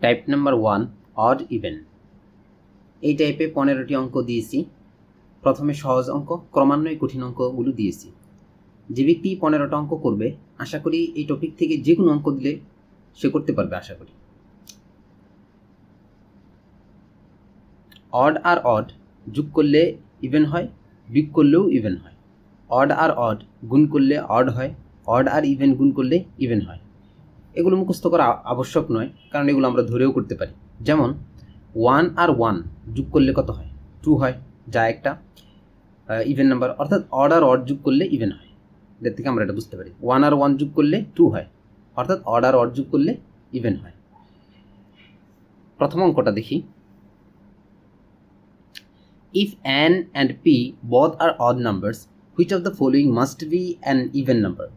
Type number 1 odd even. এই টাইপে 15টি অঙ্ক দিয়েছি। প্রথমে সহজ অঙ্ক, ক্রমান্বয়ে কঠিন অঙ্কগুলো দিয়েছি। যে ব্যক্তি 15টা অঙ্ক করবে, আশা করি এই টপিক থেকে যে কোনো অঙ্ক দিলে সে করতে পারবে আশা করি। অড আর অড যোগ করলে ইভেন হয়, বিয়োগ করলেও ইভেন হয়। অড আর অড গুণ করলে অড হয়, অড আর ইভেন গুণ করলে ইভেন হয়। এগুলো মুখস্থ করা আবশ্যক নয়, কারণ এগুলো আমরা ধরেও করতে পারি। যেমন 1 আর 1 যোগ করলে কত হয়? 2 হয়, যা একটা ইভেন নাম্বার। অর্থাৎ অড আর অড যোগ করলে ইভেন হয়। এর থেকে আমরা এটা বুঝতে পারি। 1 আর 1 যোগ করলে 2 হয়, অর্থাৎ অড আর অড যোগ করলে ইভেন হয়। প্রথম অঙ্কটা দেখি। If n and p both are odd numbers, which of the following must be an even number?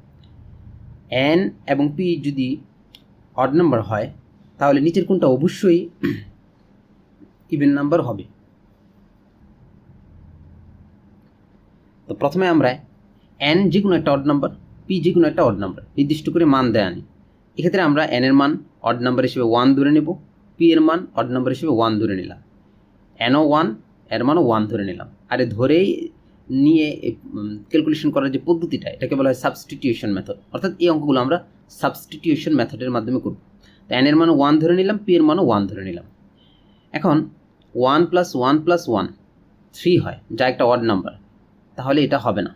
n এবং p যদি অড নাম্বার হয়, তাহলে নিচের কোনটা অবশ্যই ইভেন নাম্বার হবে? তো প্রথমে আমরা n যে কোনো একটা অড নাম্বার, p যে কোনো একটা অড নাম্বার নির্দিষ্ট করে মান দেয় আনি। এক্ষেত্রে আমরা n এর মান অড নাম্বার হিসেবে 1 ধরে নেব, p এর মান অড নাম্বার হিসেবে 1 ধরে নিলাম, nও 1, এর মানও 1 ধরে নিলাম। আর ধরেই নিয়ে ক্যালকুলেশন করার যে পদ্ধতিটা, এটাকে বলা হয় সাবস্টিটিউশন মেথড। অর্থাৎ এই অঙ্কগুলো আমরা সাবস্টিটিউশন মেথডের মাধ্যমে করব। তো n এর মানও 1 ধরে নিলাম, p এর মানও 1 ধরে নিলাম। এখন 1 + 1 + 1 3 হয়, যা একটা অড নাম্বার। তাহলে এটা হবে না।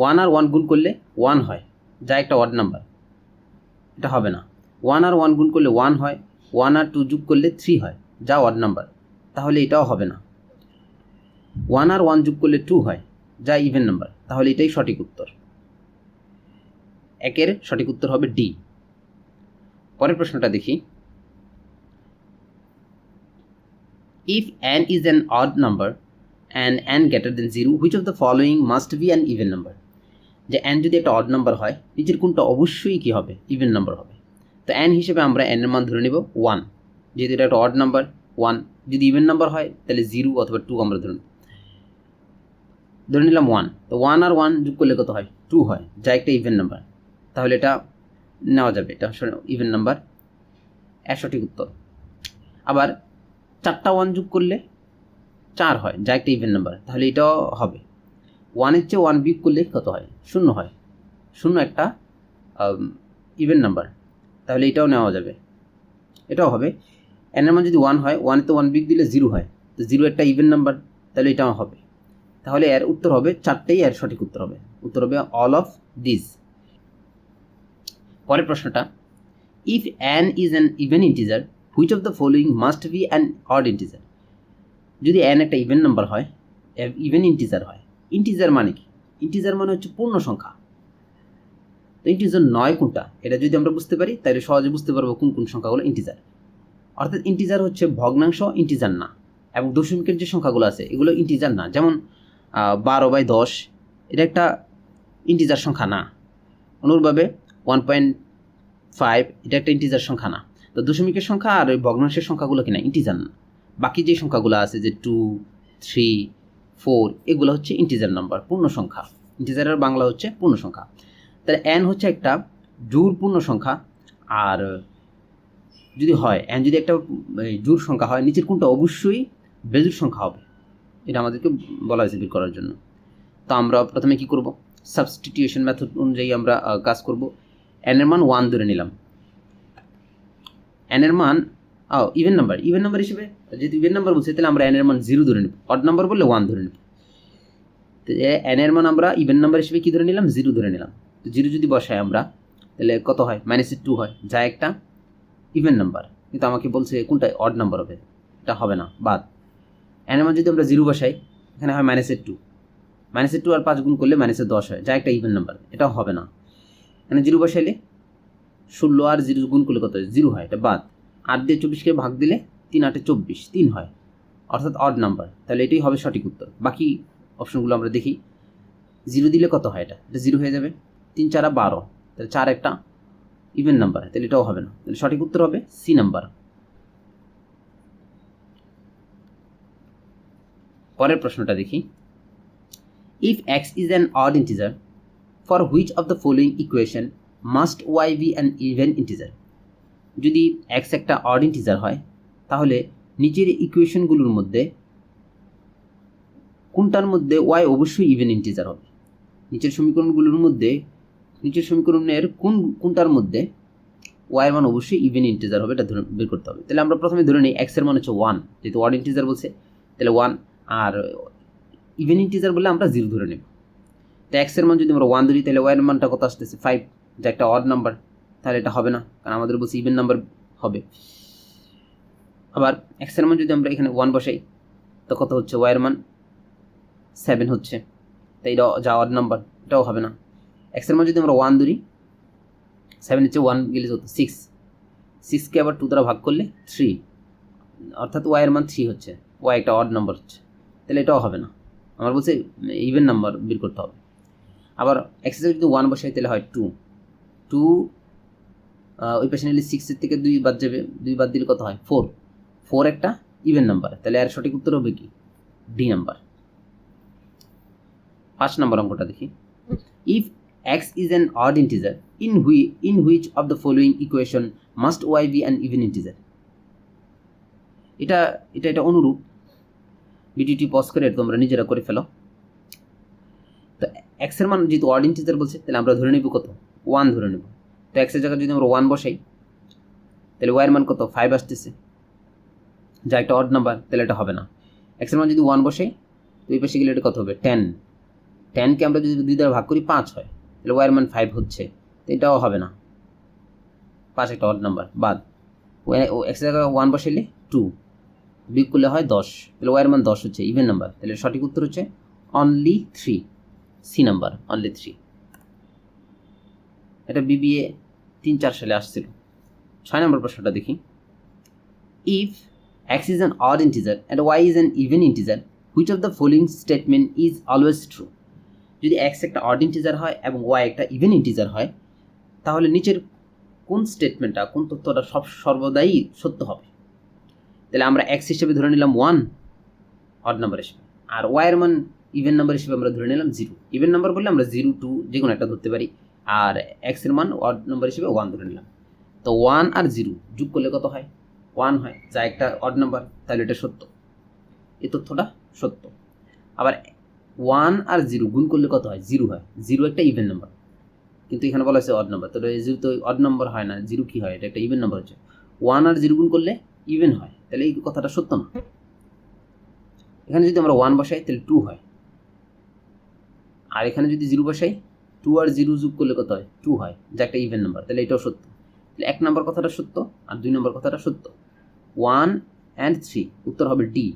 1 আর 1 গুণ করলে 1 হয়, যা একটা অড নাম্বার। এটা হবে না। 1 আর 1 গুণ করলে 1 হয়, 1 আর 2 যোগ করলে 3 হয়, যা অড নাম্বার। তাহলে এটাও হবে না। 1 আর 1 যোগ করলে 2 হয়, যা ইভেন নাম্বার। তাহলে এটাই সঠিক উত্তর। একের সঠিক উত্তর হবে ডি। পরের প্রশ্নটা দেখি। If n is an odd number and n greater than 0, which of the following must be an even number? যে n যদি একটা অড নাম্বার হয়, নিচের কোনটা অবশ্যই কি হবে? ইভেন নাম্বার হবে। তো n হিসেবে আমরা n এর মান ধরে নেব 1, যেহেতু এটা একটা অড নাম্বার 1। যদি ইভেন নাম্বার হয় তাহলে 0 অথবা 2 আমরা ধরে নিলাম 1। তো 1 আর 1 যোগ করলে কত হয়? 2 হয়, যা একটা ইভেন নাম্বার। তাহলে এটা নেওয়া যাবে, এটা ইভেন নাম্বার, এর সঠিক উত্তর। আবার 4টা 1 যোগ করলে 4 হয়, যা একটা ইভেন নাম্বার। তাহলে এটাও হবে। 1 এর চেয়ে 1 বিয়োগ করলে কত হয়? 0 হয়, 0 একটা ইভেন নাম্বার। তাহলে এটাও নেওয়া যাবে, এটাও হবে। n এর মান যদি 1 হয়, 1 এ তো 1 বিয়োগ দিলে 0 হয়, তো 0 একটা ইভেন নাম্বার, তাহলে এটাও হবে। তাহলে এর উত্তর হবে 4টেই এর সঠিক উত্তর হবে। উত্তর হবে অল অফ দিস। পরের প্রশ্নটা, if n is an even integer, which of the following must be an odd integer? যদি n একটা ইভেন নাম্বার হয়, ইভেন ইন্টিজার হয়। ইন্টিজার মানে কি? ইন্টিজার মানে হচ্ছে পূর্ণ সংখ্যা। তো ইন্টিজার নয় কোনটা, এটা যদি আমরা বুঝতে পারি তাহলে সহজে বুঝতে পারবো কোন কোন সংখ্যাগুলো ইন্টিজার। অর্থাৎ ইন্টিজার হচ্ছে ভগ্নাংশ, ইন্টিজার না। এবং দশমিকের যে সংখ্যাগুলো আছে এগুলো ইন্টিজার না। যেমন 12/10 এটা একটা ইন্টিজার সংখ্যা না। অনুরূপভাবে 1.5 এটা একটা ইন্টিজার সংখ্যা না। তো দশমিকের সংখ্যা আর ওই ভগ্নাংশের সংখ্যাগুলো কিনা ইন্টিজার না। বাকি যে সংখ্যাগুলো আছে যে 2, 3, 4 এগুলো হচ্ছে ইন্টিজার নাম্বার, পূর্ণ সংখ্যা। ইন্টিজারের বাংলা হচ্ছে পূর্ণ সংখ্যা। তাহলে n হচ্ছে একটা জোড় পূর্ণ সংখ্যা। আর যদি হয় n যদি একটা জোড় সংখ্যা হয়, নিচের কোনটা অবশ্যই বেজোড় সংখ্যা হবে, এটা আমাদেরকে বলা হয়েছে বের করার জন্য। তো আমরা প্রথমে কি করব? সাবস্টিটিউশন মেথড অনুযায়ী আমরা কাজ করব। n এর মান 1 ধরে নিলাম। n এর মান ইভেন নাম্বার হিসেবে, যেহেতু ইভেন নাম্বার বলছে তাহলে আমরা n এর মান 0 ধরে নেব। অড নাম্বার বললে 1 ধরে নেব। তো n এর মান আমরা ইভেন নাম্বার হিসেবে কি ধরে নিলাম? 0 ধরে নিলাম। তো 0 যদি বসাই আমরা, তাহলে কত হয়? -2 হয়, যা একটা ইভেন নাম্বার। কিন্তু আমাকে বলছে কোনটা অড নাম্বার হবে, এটা হবে না, বাদ। n এর মান যদি আমরা 0 বসাই, এখানে হয় -2, -2 আর 5 গুণ করলে -10 হয়, যা একটা ইভেন নাম্বার। এটাও হবে না। এখানে 0 বসাইলে 16 আর 0 গুণ করলে কত হয়? 0 হয়, এটা বাদ। 8 দিয়ে 24কে ভাগ দিলে 3 8 24, 3 হয়, অর্থাৎ অড নাম্বার। তাহলে এটাই হবে সঠিক উত্তর। বাকি অপশনগুলো আমরা দেখি। 0 দিলে কত হয়? এটা 0 হয়ে যাবে। 3 4 12, তাহলে 4 একটা ইভেন নাম্বার, তাহলে এটাও হবে না। তাহলে সঠিক উত্তর হবে সি নাম্বার। পরের প্রশ্নটা দেখি। If x is an odd integer, for which of the following equation must y be an even integer? যদি এক্স একটা অড ইন্টিজার হয় তাহলে নিচের ইকুয়েশনগুলোর মধ্যে কোনটার মধ্যে ওয়াই অবশ্যই ইভেন ইন্টিজার হবে। নিচের সমীকরণের কোনটার মধ্যে ওয়াই এর মান অবশ্যই ইভেন ইন্টিজার হবে, এটা বের করতে হবে। তাহলে আমরা প্রথমে ধরে নিই এক্স এর মান হচ্ছে 1, যেহেতু অড ইন্টিজার বলছে তাহলে 1, আর ইভেন ইন্টিজার বললে আমরা 0 ধরে নেব। তো এক্স এর মান যদি আমরা 1 ধরি তাহলে ওয়াই এর মানটা কত আসতেছে 5, যা একটা অড নাম্বার, তাহলে এটা হবে না, কারণ আমাদের বলছে ইভেন নাম্বার হবে। আবার এক্স এর মান যদি আমরা এখানে 1 বসাই তো কত হচ্ছে, ওয়াই এর মান 7 হচ্ছে, তাই এটা যা অড নাম্বার, এটাও হবে না। এক্স এর মান যদি আমরা 1 ধরি, 7 হচ্ছে 1 গেলে কত 6কে আবার 2 দ্বারা ভাগ করলে 3, অর্থাৎ ওয়াই এর মান 3 হচ্ছে, ওয়াই একটা অড নাম্বার হচ্ছে, তাহলে এটাও হবে না। আমার বলছে ইভেন নাম্বার বের করতে হবে। আবার এক্স এর যদি 1 বসাই তাহলে হয় 2 ওই পাশে নিলে 6 থেকে 2 বাদ যাবে, 2 বাদ দিলে কত হয় 4 একটা ইভেন নাম্বার, তাহলে এর সঠিক উত্তর হবে কি ডি নাম্বার। 5 নম্বর অঙ্কটা দেখি। If x is an odd integer in which of the following equation must y be an even integer? এটা অনুরূপ, ভিডিওটি পজ করে তোমরা নিজেরা করে ফেলো। তো x এর মান যেহেতু অড ইন্টিজার বলছে তাহলে আমরা ধরে নেব কত 1 ধরে নেব। তো x এর জায়গায় যদি আমরা 1 বসাই তাহলে y এর মান কত 5 আসতেছে, যা একটা অড নাম্বার, তাহলে এটা হবে না। x এর মান যদি 1 বসাই তো এই পাশে গেলে এটা কত হবে 10কে আমরা যদি 2 দ্বারা ভাগ করি 5 হয়, তাহলে ওয়াই এর মান 5 হচ্ছে, তো এটাও হবে না, 5 একটা অড নাম্বার বাদ। এক্স এর জায়গায় 1 বসাইলে 2 বিয়োগ করলে হয় 10, তাহলে ওয়াই এর মান 10 হচ্ছে, ইভেন নাম্বার, তাহলে সঠিক উত্তর হচ্ছে অনলি 3, সি নাম্বার অনলি 3। এটা বিবিএ 3-4 সালে আসছিল। 6 নম্বর প্রশ্নটা দেখি। If x is an odd integer and y is an even integer which of the following statement is always true? যদি এক্স একটা অড ইন্টিজার হয় এবং ওয়াই একটা ইভেন ইন্টিজার হয় তাহলে নিচের কোন স্টেটমেন্টটা, কোন তথ্যটা সর্বদাই সত্য হবে? তাহলে আমরা এক্স হিসেবে ধরে নিলাম 1 অড নাম্বার হিসেবে, আর ওয়াই এর মান ইভেন নাম্বার হিসেবে আমরা ধরে নিলাম 0। ইভেন নাম্বার বললে আমরা 0, 2 যে কোনো একটা ধরতে পারি, আর এক্স এর মান অড নাম্বার হিসেবে 1 ধরে নিলাম। তো 1 আর 0 যোগ করলে কত হয় 1 হয়, যা একটা অড নাম্বার, তাহলে এটা সত্য, এই তথ্যটা সত্য। আবার 1 আর 0 গুণ করলে কত হয় 0 হয়, 0 একটা ইভেন নাম্বার, কিন্তু এখানে বলা হয়েছে অড নাম্বার, তো 0 তো অড নাম্বার হয় না, 0 কি হয়, এটা একটা ইভেন নাম্বার হচ্ছে। 1 আর 0 গুণ করলে ইভেন হয়, তাহলে এই কথাটা সত্য না। এখানে যদি আমরা 1 বসাই তাহলে 2 হয়, আর এখানে যদি 0 বসাই 2 আর 0 যোগ করলে কত হয় 2 হয়, যা একটা ইভেন নাম্বার, তাহলে এটাও সত্য। তাহলে 1 নম্বর কথাটা সত্য আর 2 নম্বর কথাটা সত্য, 1 and 3 উত্তর হবে D.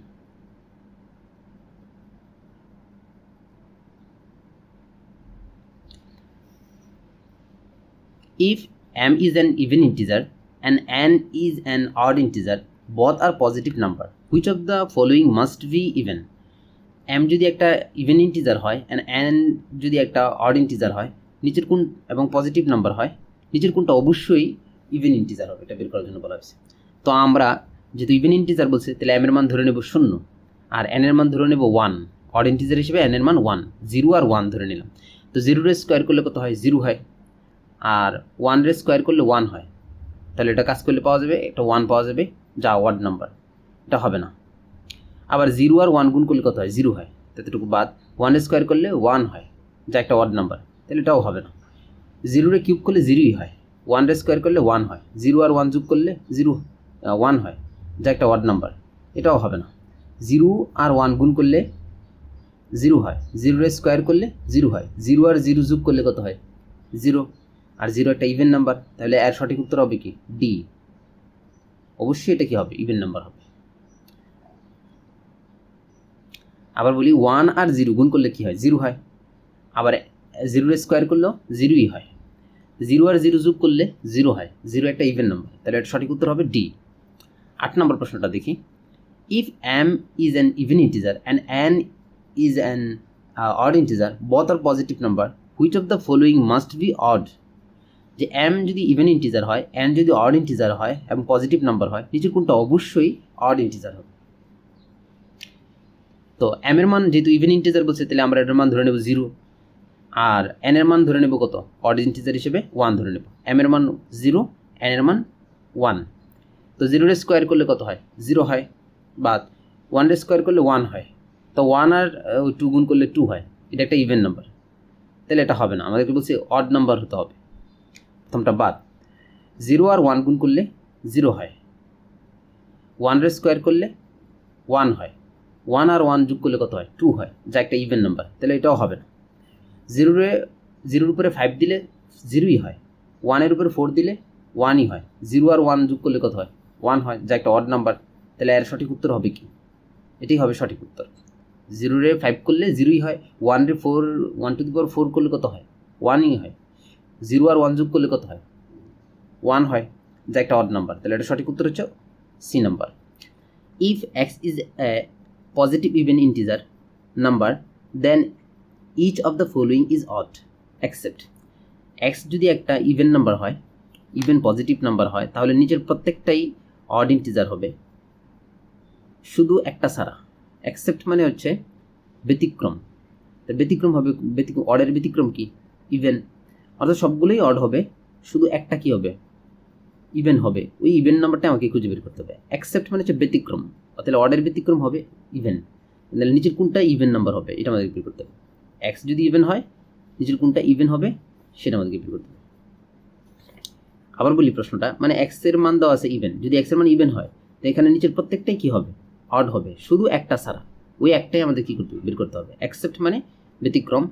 If m is an even integer and n is an odd integer, both are positive number. Which of the following must be even? m যদি একটা ইভেন ইন্টিজার হয় and n যদি একটা অড ইন্টিজার হয়, নিচের কোন এবং positive number হয়, নিচের কোনটা অবশ্যই ইভেন ইন্টিজার হবে, এটা বের করার জন্য বলা হয়েছে। তো আমরা যেহেতু ইভেন ইন্টিজার বলছে তাহলে m এর মান ধরে নেব 0 আর n এর মান ধরে নেব 1, অড ইন্টিজার হিসেবে n এর মান 1, 0 আর 1 ধরে নিলাম। তো 0 এর স্কোয়ার করলে কত হয় 0 হয়, আর 1 এর স্কোয়ার করলে 1 হয়, তাহলে এটা কাজ করলে পাওয়া যাবে একটা 1 পাওয়া যাবে, যা ওয়ার্ড নাম্বার, এটা হবে না। আবার 0 আর 1 গুণ করলে কত হয় 0 হয়, ততটুকু বাদ, 1 এর স্কোয়ার করলে 1 হয়, যা একটা ওয়ার্ড নাম্বার, তাহলে এটাও হবে না। 0 এর কিউব করলে 0ই হয়, 1 এর স্কোয়ার করলে 1 হয়, 0 আর 1 যোগ করলে 1 হয়, যা একটা ওয়ার্ড নাম্বার, এটাও হবে না। 0 আর 1 গুণ করলে 0 হয়, 0 এর স্কোয়ার করলে 0 হয়, 0 আর 0 যোগ করলে কত হয় 0, আর 0 একটা ইভেন নাম্বার, তাহলে এর সঠিক উত্তর হবে কি ডি। অবশ্যই এটা কি হবে ইভেন নাম্বার হবে। আবার বলি 1 আর 0 গুণ করলে কি হয় 0 হয়, আবার 0 এর স্কোয়ার করলেও 0ই হয়, 0 আর 0 যোগ করলে 0 হয়, 0 একটা ইভেন নাম্বার, তাহলে এর সঠিক উত্তর হবে ডি। 8 নম্বর প্রশ্নটা দেখি। If m is an even integer and n is an odd integer, both are positive number, which of the following must be odd? যে m যদি ইভেন ইন্টিজার হয়, n যদি অড ইন্টিজার হয় এবং পজিটিভ নাম্বার হয়, নিচের কোনটা অবশ্যই অড ইন্টিজার হবে? তো m এর মান যেহেতু ইভেন ইন্টিজার বলছে তাহলে আমরা এটার মান ধরে নেব 0, আর n এর মান ধরে নেব কত অড ইন্টিজার হিসেবে 1 ধরে নেব। m এর মান 0, n এর মান ওয়ান। তো জিরোর স্কোয়ার করলে কত হয়? জিরো হয়। বা ওয়ানের স্কোয়ার করলে ওয়ান হয়। তো ওয়ান আর টু গুণ করলে টু হয়। এটা একটা ইভেন নাম্বার, তাহলে এটা হবে না, আমাদেরকে বলছি অড নাম্বার হতে হবে। প্রথমটা বাদ। জিরো আর ওয়ান গুণ করলে জিরো হয়, ওয়ানের স্কোয়ার করলে ওয়ান হয়, ওয়ান আর ওয়ান যোগ করলে কত হয়? টু হয়, যা একটা ইভেন নাম্বার, তাহলে এটাও হবে না। জিরোর উপরে 5 দিলে জিরোই হয়, ওয়ানের উপরে 4 দিলে ওয়ানই হয়, জিরো আর ওয়ান যোগ করলে কত হয়? ওয়ান হয়, যা একটা অড নাম্বার, তাহলে এর সঠিক উত্তর হবে কি? এটাই হবে সঠিক উত্তর। জিরোরে 5 করলে জিরোই হয়, ওয়ানরে 4, 1 to the power 4 করলে কত হয়? ওয়ানই হয়, জিরো আর ওয়ান যোগ করলে কত হয়? ওয়ান হয়, যা একটা অড নাম্বার, তাহলে এটা সঠিক উত্তর হচ্ছে C number. If x is a positive even integer number then each of the following is odd except. X যদি একটা ইভেন নাম্বার হয়, ইভেন পজিটিভ নাম্বার হয়, তাহলে নিচের প্রত্যেকটাই অড ইন্টিজার হবে, শুধু একটা ছাড়া। অ্যাকসেপ্ট মানে হচ্ছে ব্যতিক্রম, তা ব্যতিক্রম হবে, ব্যতিক্রম, অডের ব্যতিক্রম কি? ইভেন, অর্থাৎ সবগুলোই অড হবে, শুধু একটা কি হবে? ইভেন হবে। ওই ইভেন নাম্বারটা আমাকে খুঁজে বের করতে হবে। অ্যাকসেপ্ট মানে হচ্ছে ব্যতিক্রম, তাহলে অর্ডার ব্যতিক্রম হবে ইভেন, তাহলে নিচের কোনটা ইভেন নাম্বার হবে এটা আমাদেরকে বের করতে হবে। এক্স যদি ইভেন হয়, নিচের কোনটা ইভেন হবে সেটা আমাদেরকে বের করতে হবে। আবার বলি প্রশ্নটা, মানে এক্সের মান দেওয়া আছে ইভেন, যদি এক্সের মান ইভেন হয় তো এখানে নিচের প্রত্যেকটাই কি হবে? অড হবে, শুধু একটা ছাড়া। ওই একটাই আমাদের কী করতে হবে? বের করতে হবে। অ্যাকসেপ্ট মানে ব্যতিক্রম,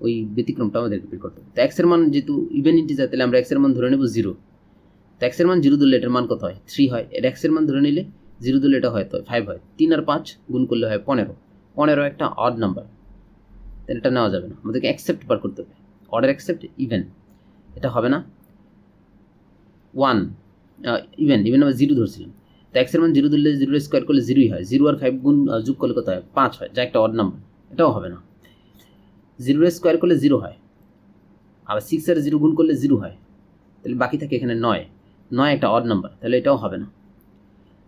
ওই ব্যতিক্রমটা আমাদেরকে বের করতে হবে। তো এক্সের মান যেহেতু ইভেন ইন্টিজার, তাহলে আমরা এক্সের মান ধরে নেব জিরো। তো এক্সের মান জিরো ধরলে এটার মান কত হয়? 3 হয়। এর এক্সের মান ধরে নিলে জিরো ধরলে এটা হয় তো 5 হয়। 3 আর 5 গুণ করলে হয় 15। 15 একটা অড নাম্বার, তাহলে এটা নেওয়া যাবে না, আমাদেরকে অ্যাকসেপ্ট বার করতে হবে। অর্ডার অ্যাকসেপ্ট ইভেন, এটা হবে না। ওয়ান ইভেন আমরা জিরো ধরছিলাম, তো এক্সের মান জিরো ধরলে জিরো স্কোয়ার করলে জিরোই হয়, জিরো আর 5 গুণ যোগ করলে কত হয়? 5 হয়, যা একটা অড নাম্বার, এটাও হবে না। জিরো স্কোয়ার করলে জিরো হয়, আবার 6 আর জিরো গুণ করলে জিরো হয়, তাহলে বাকি থাকে এখানে 9। 9 একটা অড নাম্বার, তাহলে এটাও হবে না।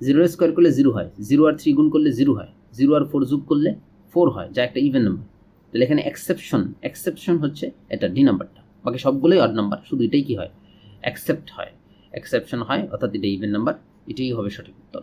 জিরো স্কোয়ার করলে জিরো হয়, জিরো আর 3 গুণ করলে জিরো হয়, জিরো আর 4 যোগ করলে 4 হয়, যা একটা ইভেন নাম্বার, তাহলে এখানে এক্সেপশন হচ্ছে এটা ডি নাম্বারটা। বাকি সবগুলোই অড নাম্বার, শুধু এটাই কি হয়? অ্যাকসেপ্ট হয়, এক্সেপশন হয়, অর্থাৎ এটা ইভেন নাম্বার। এটাই হবে সঠিক উত্তর।